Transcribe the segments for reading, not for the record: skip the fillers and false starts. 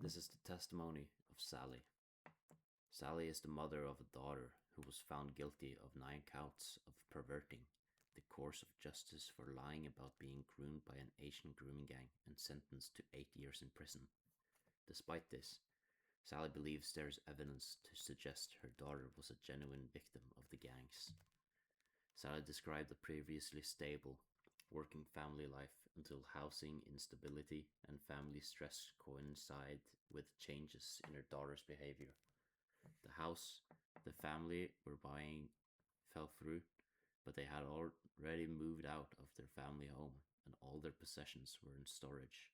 This is the testimony of Sally. Sally is the mother of a daughter who was found guilty of 9 counts of perverting the course of justice for lying about being groomed by an Asian grooming gang and sentenced to 8 years in prison. Despite this, Sally believes there is evidence to suggest her daughter was a genuine victim of the gangs. Sally described a previously stable, working family life until housing instability and family stress coincide with changes in her daughter's behavior. The house the family were buying fell through, but they had already moved out of their family home and all their possessions were in storage.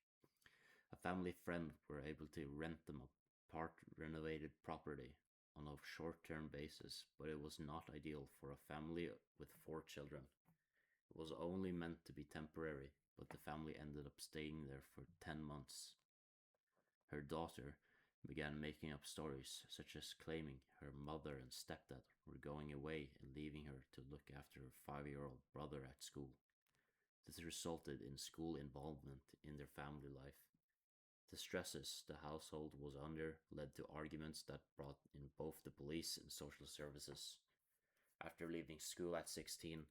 A family friend were able to rent them a part renovated property on a short-term basis, but it was not ideal for a family with 4 children. It was only meant to be temporary, but the family ended up staying there for 10 months. Her daughter began making up stories, such as claiming her mother and stepdad were going away and leaving her to look after her 5-year-old brother at school. This resulted in school involvement in their family life. The stresses the household was under led to arguments that brought in both the police and social services. After leaving school at 16,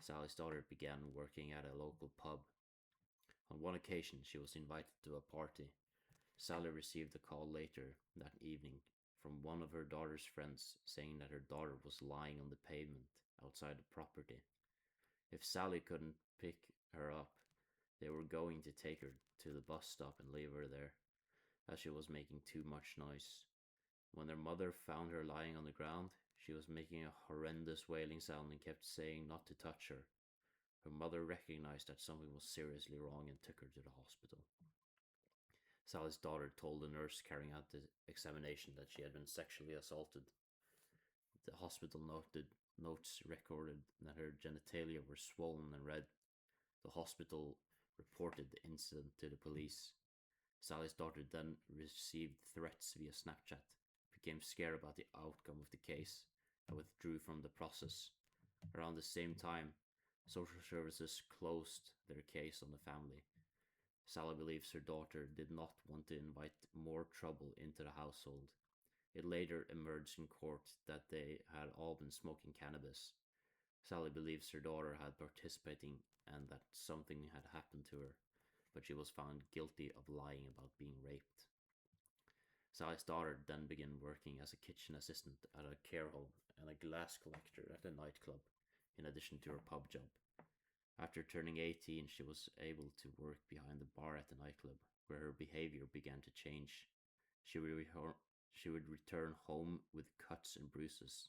Sally's daughter began working at a local pub. On one occasion, she was invited to a party. Sally received a call later that evening from one of her daughter's friends saying that her daughter was lying on the pavement outside the property. If Sally couldn't pick her up, they were going to take her to the bus stop and leave her there, as she was making too much noise. When their mother found her lying on the ground, she was making a horrendous wailing sound and kept saying not to touch her. Her mother recognized that something was seriously wrong and took her to the hospital. Sally's daughter told the nurse carrying out the examination that she had been sexually assaulted. The hospital notes recorded that her genitalia were swollen and red. The hospital reported the incident to the police. Sally's daughter then received threats via Snapchat, became scared about the outcome of the case, and withdrew from the process. Around the same time, social services closed their case on the family. Sally believes her daughter did not want to invite more trouble into the household. It later emerged in court that they had all been smoking cannabis. Sally believes her daughter had participating and that something had happened to her, but she was found guilty of lying about being raped. Sally's daughter then began working as a kitchen assistant at a care home and a glass collector at a nightclub, in addition to her pub job. After turning 18, she was able to work behind the bar at the nightclub, where her behavior began to change. She would return home with cuts and bruises.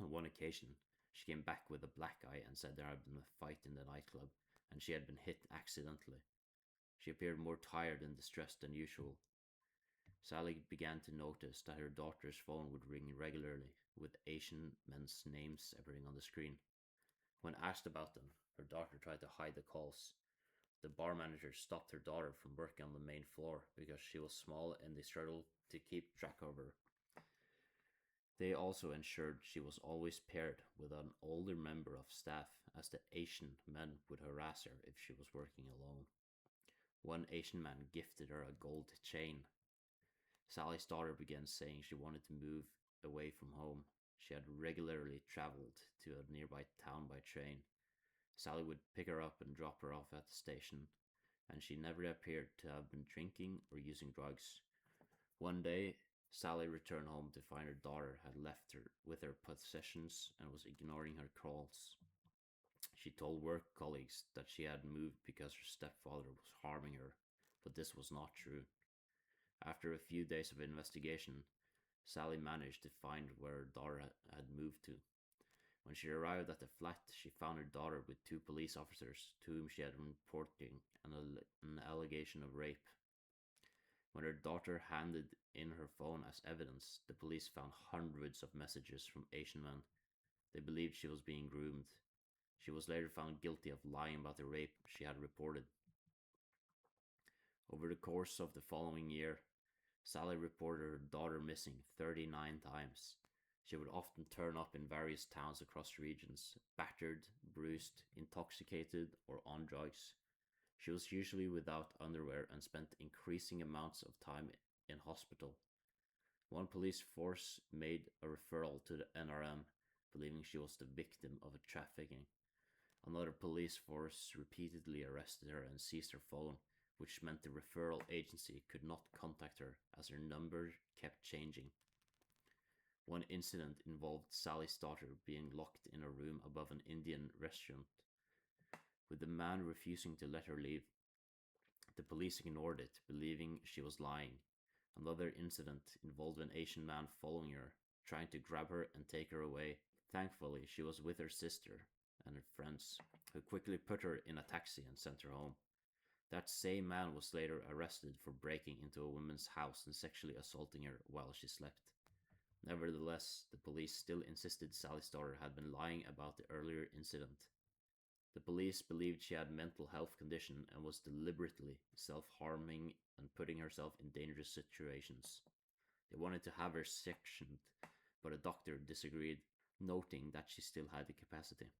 On one occasion, she came back with a black eye and said there had been a fight in the nightclub and she had been hit accidentally. She appeared more tired and distressed than usual. Sally began to notice that her daughter's phone would ring regularly, with Asian men's names appearing on the screen. When asked about them, her daughter tried to hide the calls. The bar manager stopped her daughter from working on the main floor because she was small and they struggled to keep track of her. They also ensured she was always paired with an older member of staff, as the Asian men would harass her if she was working alone. One Asian man gifted her a gold chain. Sally's daughter began saying she wanted to move away from home. She had regularly traveled to a nearby town by train. Sally would pick her up and drop her off at the station, and she never appeared to have been drinking or using drugs. One day, Sally returned home to find her daughter had left her with her possessions and was ignoring her calls. She told work colleagues that she had moved because her stepfather was harming her, but this was not true. After a few days of investigation, Sally managed to find where her daughter had moved to. When she arrived at the flat, she found her daughter with 2 police officers to whom she had been reporting an allegation of rape. When her daughter handed in her phone as evidence, the police found hundreds of messages from Asian men. They believed she was being groomed. She was later found guilty of lying about the rape she had reported. Over the course of the following year, Sally reported her daughter missing 39 times. She would often turn up in various towns across regions, battered, bruised, intoxicated, or on drugs. She was usually without underwear and spent increasing amounts of time in hospital. One police force made a referral to the NRM, believing she was the victim of a trafficking. Another police force repeatedly arrested her and seized her phone, which meant the referral agency could not contact her as her number kept changing. One incident involved Sally's daughter being locked in a room above an Indian restaurant, with the man refusing to let her leave. The police ignored it, believing she was lying. Another incident involved an Asian man following her, trying to grab her and take her away. Thankfully, she was with her sister and her friends, who quickly put her in a taxi and sent her home. That same man was later arrested for breaking into a woman's house and sexually assaulting her while she slept. Nevertheless, the police still insisted Sally's daughter had been lying about the earlier incident. The police believed she had mental health condition and was deliberately self-harming and putting herself in dangerous situations. They wanted to have her sectioned, but a doctor disagreed, noting that she still had the capacity.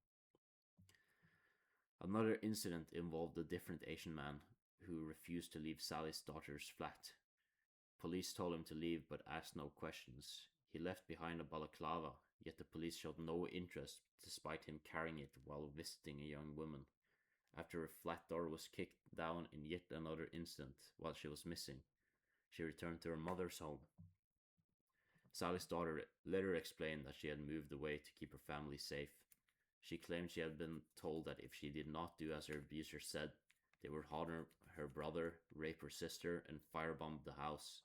Another incident involved a different Asian man who refused to leave Sally's daughter's flat. Police told him to leave but asked no questions. He left behind a balaclava, yet the police showed no interest despite him carrying it while visiting a young woman. After her flat door was kicked down in yet another incident while she was missing, she returned to her mother's home. Sally's daughter later explained that she had moved away to keep her family safe. She claimed she had been told that if she did not do as her abuser said, they would harm her brother, rape her sister, and firebomb the house.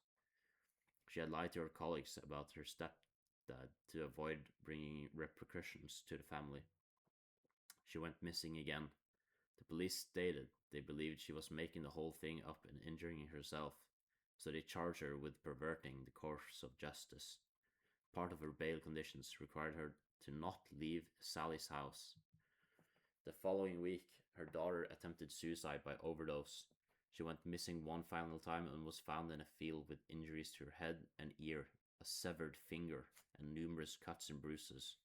She had lied to her colleagues about her stepdad to avoid bringing repercussions to the family. She went missing again. The police stated they believed she was making the whole thing up and injuring herself, so they charged her with perverting the course of justice. Part of her bail conditions required her to not leave Sally's house. The following week, her daughter attempted suicide by overdose. She went missing one final time and was found in a field with injuries to her head and ear, a severed finger, and numerous cuts and bruises.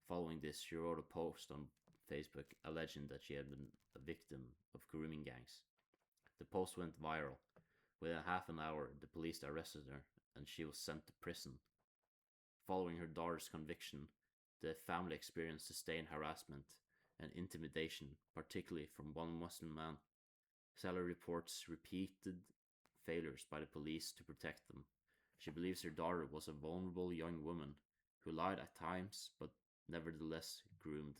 Following this, she wrote a post on Facebook alleging that she had been a victim of grooming gangs. The post went viral. Within half an hour, the police arrested her and she was sent to prison. Following her daughter's conviction, the family experienced sustained harassment and intimidation, particularly from one Muslim man. Sally reports repeated failures by the police to protect them. She believes her daughter was a vulnerable young woman who lied at times but nevertheless groomed.